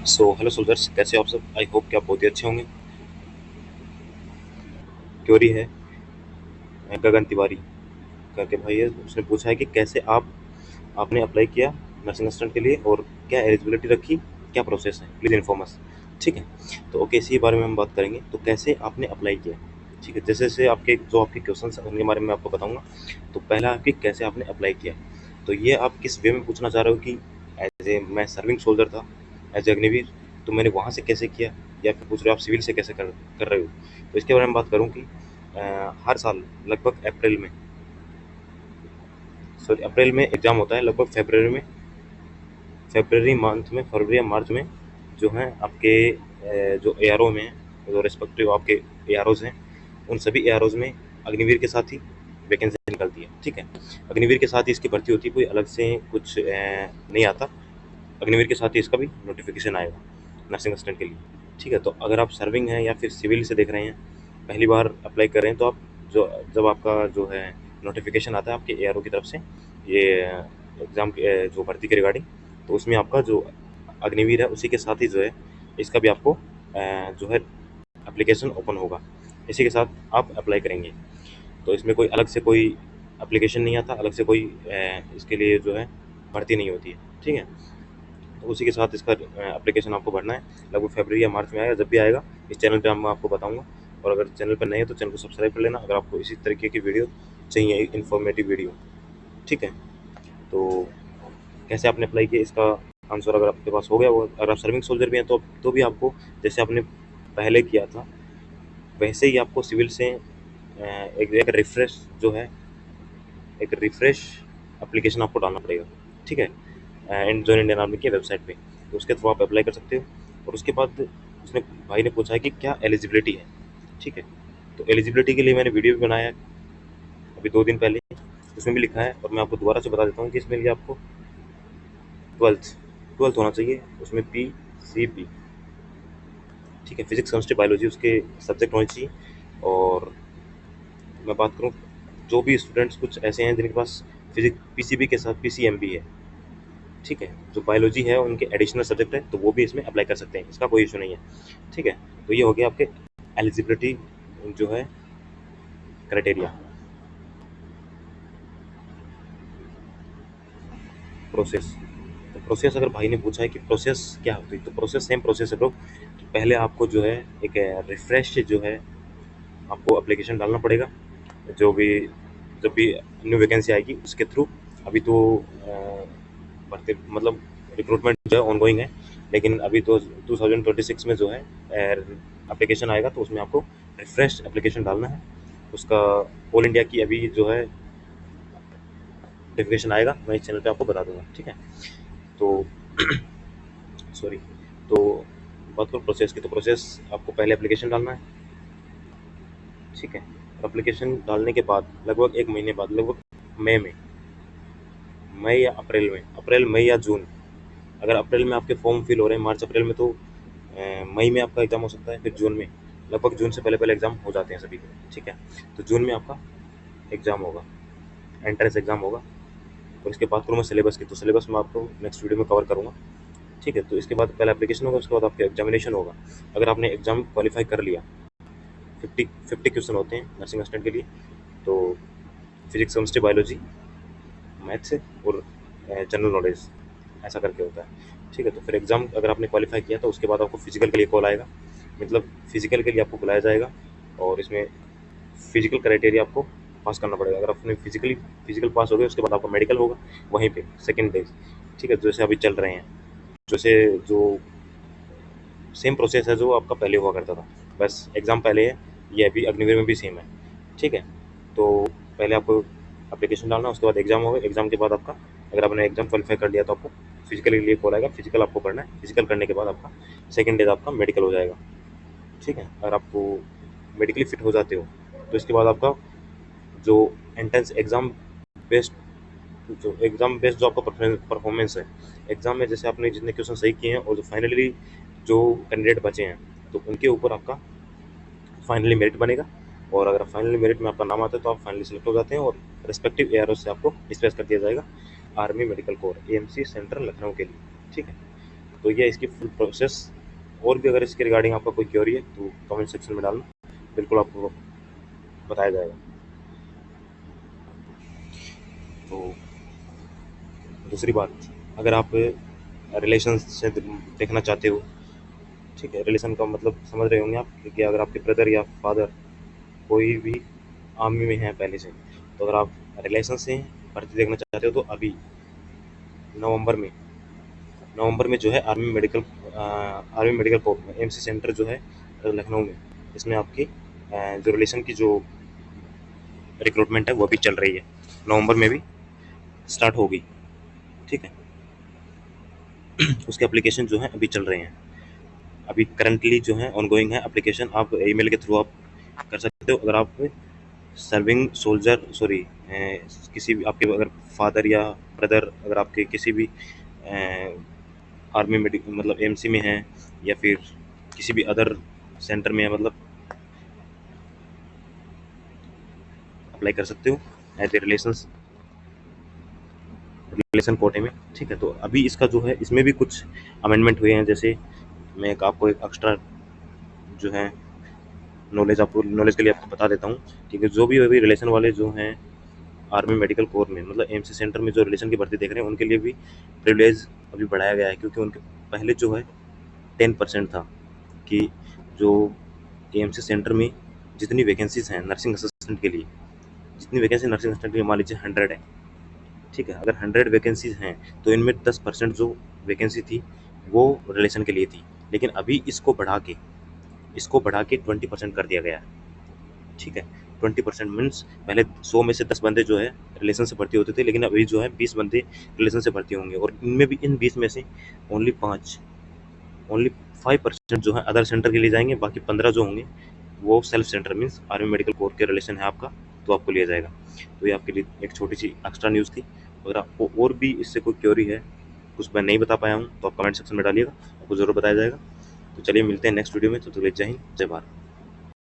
So hello soldiers, कैसे हो आप सब। आई होप कि आप बहुत ही अच्छे होंगे। क्योरी है गगन तिवारी करके भाई है, उसने पूछा है कि कैसे आपने अप्लाई किया नर्सिंग असिस्टेंट के लिए और क्या एलिजिबिलिटी रखी, क्या प्रोसेस है, प्लीज़ इन्फॉर्म अस। ठीक है, तो ओके, इसी बारे में हम बात करेंगे। तो कैसे आपने अप्लाई किया, ठीक है, जैसे जैसे आपके क्वेश्चन हैं उनके बारे में आपको बताऊंगा। तो पहला है कि कैसे आपने अप्लाई किया। तो ये आप किस वे में पूछना चाह रहे हो कि एज ए मैं सर्विंग सोल्जर था, एज ए अग्निवीर, तो मैंने वहाँ से कैसे किया, या फिर पूछ रहे हो आप सिविल से कैसे कर रहे हो। तो इसके बारे में बात करूँ कि हर साल लगभग अप्रैल में एग्ज़ाम होता है, लगभग फरवरी मंथ में, फरवरी या मार्च में जो है आपके जो एआरओ में जो रिस्पेक्टिव आपके एआरओज हैं, उन सभी एआरओज में अग्निवीर के साथ ही वैकेंसी निकलती है। ठीक है, अग्निवीर के साथ ही इसकी भर्ती होती है, कोई अलग से कुछ नहीं आता। अग्निवीर के साथ ही इसका भी नोटिफिकेशन आएगा नर्सिंग असिस्टेंट के लिए। ठीक है, तो अगर आप सर्विंग हैं या फिर सिविल से देख रहे हैं, पहली बार अप्लाई कर रहे हैं, तो आप जो जब आपका जो है नोटिफिकेशन आता है आपके एआरओ की तरफ से, ये एग्ज़ाम जो भर्ती के रिगार्डिंग, तो उसमें आपका जो अग्निवीर है उसी के साथ ही जो है इसका भी आपको जो है एप्लीकेशन ओपन होगा, इसी के साथ आप अप्लाई करेंगे। तो इसमें कोई अलग से कोई एप्लीकेशन नहीं आता, अलग से कोई इसके लिए जो है भर्ती नहीं होती है। ठीक है, तो उसी के साथ इसका एप्लीकेशन आपको भरना है। लगभग फरवरी या मार्च में आएगा, जब भी आएगा इस चैनल पे मैं आपको बताऊंगा। और अगर चैनल पर नए हैं तो चैनल को सब्सक्राइब कर लेना, अगर आपको इसी तरीके की वीडियो चाहिए, इन्फॉर्मेटिव वीडियो। ठीक है, तो कैसे आपने अप्लाई किया, इसका आंसर अगर आपके पास हो गया, वो अगर आप सर्विंग सोल्जर भी हैं तो भी आपको जैसे आपने पहले किया था वैसे ही आपको सिविल से एक रिफ्रेश जो है, एक रिफ्रेश एप्लीकेशन आपको डालना पड़ेगा। ठीक है, एंड जॉइन इंडियन आर्मी की वेबसाइट पे, तो उसके थ्रू आप अप्लाई कर सकते हो। और उसके बाद उसने भाई ने पूछा है कि क्या एलिजिबिलिटी है। ठीक है, तो एलिजिबिलिटी के लिए मैंने वीडियो भी बनाया है अभी 2 दिन पहले, उसमें भी लिखा है, और मैं आपको दोबारा से बता देता हूँ कि इसमें लिए आपको ट्वेल्थ ट्वेल्थ होना चाहिए, उसमें PCB। ठीक है, फिजिक्स केमिस्ट्री बायोलॉजी उसके सब्जेक्ट होने चाहिए। और मैं बात करूँ, जो भी स्टूडेंट्स कुछ ऐसे हैं जिनके पास फिजिक्स PCB के साथ PCM भी है, ठीक है, जो बायोलॉजी है उनके एडिशनल सब्जेक्ट है, तो वो भी इसमें अप्लाई कर सकते हैं, इसका कोई इशू नहीं है। ठीक है, तो ये हो गया आपके एलिजिबिलिटी जो है क्राइटेरिया। प्रोसेस, तो प्रोसेस अगर भाई ने पूछा है कि प्रोसेस क्या होती है, तो प्रोसेस सेम प्रोसेस है ब्रो। तो पहले आपको जो है एक रिफ्रेश जो है आपको एप्लीकेशन डालना पड़ेगा, जो भी जब भी न्यू वैकेंसी आएगी उसके थ्रू। अभी तो भर्ती मतलब रिक्रूटमेंट जो है ऑनगोइंग है, लेकिन अभी तो 2026 में जो है एप्लीकेशन आएगा, तो उसमें आपको रिफ्रेश एप्लीकेशन डालना है। उसका ऑल इंडिया की अभी जो है नोटिफिकेशन आएगा, मैं इस चैनल पे आपको बता दूंगा। ठीक है, तो सॉरी, तो बात करो प्रोसेस की, तो प्रोसेस आपको पहले एप्लीकेशन डालना है। ठीक है, और एप्लीकेशन डालने के बाद लगभग 1 महीने बाद, लगभग मई या अप्रैल मई या जून, अगर अप्रैल में आपके फॉर्म फिल हो रहे हैं, मार्च अप्रैल में, तो मई में आपका एग्ज़ाम हो सकता है, फिर जून में, लगभग जून से पहले पहले एग्ज़ाम हो जाते हैं सभी के। ठीक है, तो जून में आपका एग्ज़ाम होगा, एंट्रेंस एग्ज़ाम होगा। और इसके बात करूँ मैं सिलेबस की, तो सिलेबस मैं आपको नेक्स्ट वीडियो में कवर करूँगा। ठीक है, तो इसके बाद पहले एप्लीकेशन होगा, उसके बाद आपका एग्जामिनेशन होगा। अगर आपने एग्ज़ाम क्वालिफाई कर लिया, 50 क्वेश्चन होते हैं नर्सिंग असिस्टेंट के लिए, तो फिजिक्स केमिस्ट्री बायोलॉजी मैथ्स और जनरल नॉलेज, ऐसा करके होता है। ठीक है, तो फिर एग्ज़ाम अगर आपने क्वालिफाई किया तो उसके बाद आपको फिजिकल के लिए कॉल आएगा, मतलब फिजिकल के लिए आपको बुलाया जाएगा। और इसमें फिजिकल क्राइटेरिया आपको पास करना पड़ेगा। अगर आपने फिजिकल पास हो गए, उसके बाद आपका मेडिकल होगा वहीं पे सेकेंड डे। ठीक है, जैसे अभी चल रहे हैं, जैसे जो सेम प्रोसेस है जो आपका पहले हुआ करता था, बस एग्ज़ाम पहले है, ये अभी अग्निवीर में भी सेम है। ठीक है, तो पहले आपको एप्लीकेशन डालना, उसके बाद एग्ज़ाम होगा, एग्ज़ाम के बाद आपका, अगर आपने एग्ज़ाम क्वालिफाई कर लिया तो आपको फिजिकल के लिए कॉल आएगा, फिजिकल आपको करना है, फिजिकल करने के बाद आपका सेकेंड डे आपका मेडिकल हो जाएगा। ठीक है, अगर आपको मेडिकली फिट हो जाते हो, तो इसके बाद आपका जो एंट्रेंस एग्ज़ाम बेस्ड जो आपका परफॉर्मेंस है, एग्ज़ाम में जैसे आपने जितने क्वेश्चन सही किए हैं और जो फाइनली जो कैंडिडेट बचे हैं, तो उनके ऊपर आपका फाइनली मेरिट बनेगा। और अगर फाइनली मेरिट में आपका नाम आता है तो आप फाइनली सेलेक्ट हो जाते हैं, और रिस्पेक्टिव एआरओ से आपको डिस्पैच कर दिया जाएगा army medical corps AMC centre Lucknow के लिए। ठीक है, तो ये इसकी फुल प्रोसेस। और भी अगर इसके रिगार्डिंग आपका कोई क्वेरी है तो कमेंट सेक्शन में डालना, बिल्कुल आपको बताया जाएगा। तो दूसरी बात, अगर आप रिलेशन से देखना चाहते हो, ठीक है, रिलेशन का मतलब समझ रहे होंगे आप कि अगर आपके ब्रदर या फादर कोई भी आर्मी में है पहले से, तो अगर आप रिलेशन से भर्ती देखना चाहते हो तो अभी नवंबर में जो है आर्मी मेडिकल कोर में एमसी सेंटर जो है लखनऊ में, इसमें आपकी जो रिलेशन की जो रिक्रूटमेंट है वो भी चल रही है, नवंबर में भी स्टार्ट होगी, ठीक है। उसके एप्लीकेशन जो है अभी चल रहे हैं, अभी करंटली जो है ऑनगोइंग है एप्लीकेशन। आप ईमेल के थ्रू आप कर सकते हो। अगर आप सर्विंग सोल्जर किसी भी आपके अगर फादर या ब्रदर अगर आपके किसी भी आर्मी मेडिकल मतलब एमसी में हैं या फिर किसी भी अदर सेंटर में है, मतलब अप्लाई कर सकते हो एज ए रिलेशन कोटे में, ठीक है। तो अभी इसका जो है इसमें भी कुछ अमेंडमेंट हुए हैं, जैसे मैं आपको एक एक्स्ट्रा जो है नॉलेज के लिए आपको बता देता हूँ, ठीक है। जो भी अभी रिलेशन वाले जो हैं आर्मी मेडिकल कोर में मतलब एमसी सेंटर में जो रिलेशन की भर्ती देख रहे हैं उनके लिए भी प्रिविलेज अभी बढ़ाया गया है, क्योंकि उनके पहले जो है 10% था कि जो एमसी सेंटर में जितनी वैकेंसीज हैं नर्सिंग असिस्टेंट के लिए, जितनी वैकेंसी नर्सिंग असिस्टेंट के लिए मान लीजिए 100 है, ठीक है। अगर 100 वैकेंसीज हैं तो इनमें 10% जो वैकेंसी थी वो रिलेशन के लिए थी, लेकिन अभी इसको बढ़ा के 20% कर दिया गया है, ठीक है। 20% मीन्स पहले 100 में से 10 बंदे जो है रिलेशन से भर्ती होते थे, लेकिन अभी जो है 20 बंदे रिलेशन से भर्ती होंगे, और इनमें भी इन 20 में से ओनली 5% जो है अदर सेंटर के लिए जाएंगे, बाकी 15 जो होंगे वो self centre means army medical corps के रिलेशन है आपका, तो आपको लिया जाएगा। तो ये आपके लिए एक छोटी सी एक्स्ट्रा न्यूज़ थी। अगर आपको और भी इससे कोई क्वेरी है, कुछ मैं नहीं बता पाया हूँ, तो आप कमेंट सेक्शन में डालिएगा, आपको ज़रूर बताया जाएगा। तो चलिए मिलते हैं नेक्स्ट वीडियो में, तो जय हिंद जय भारत।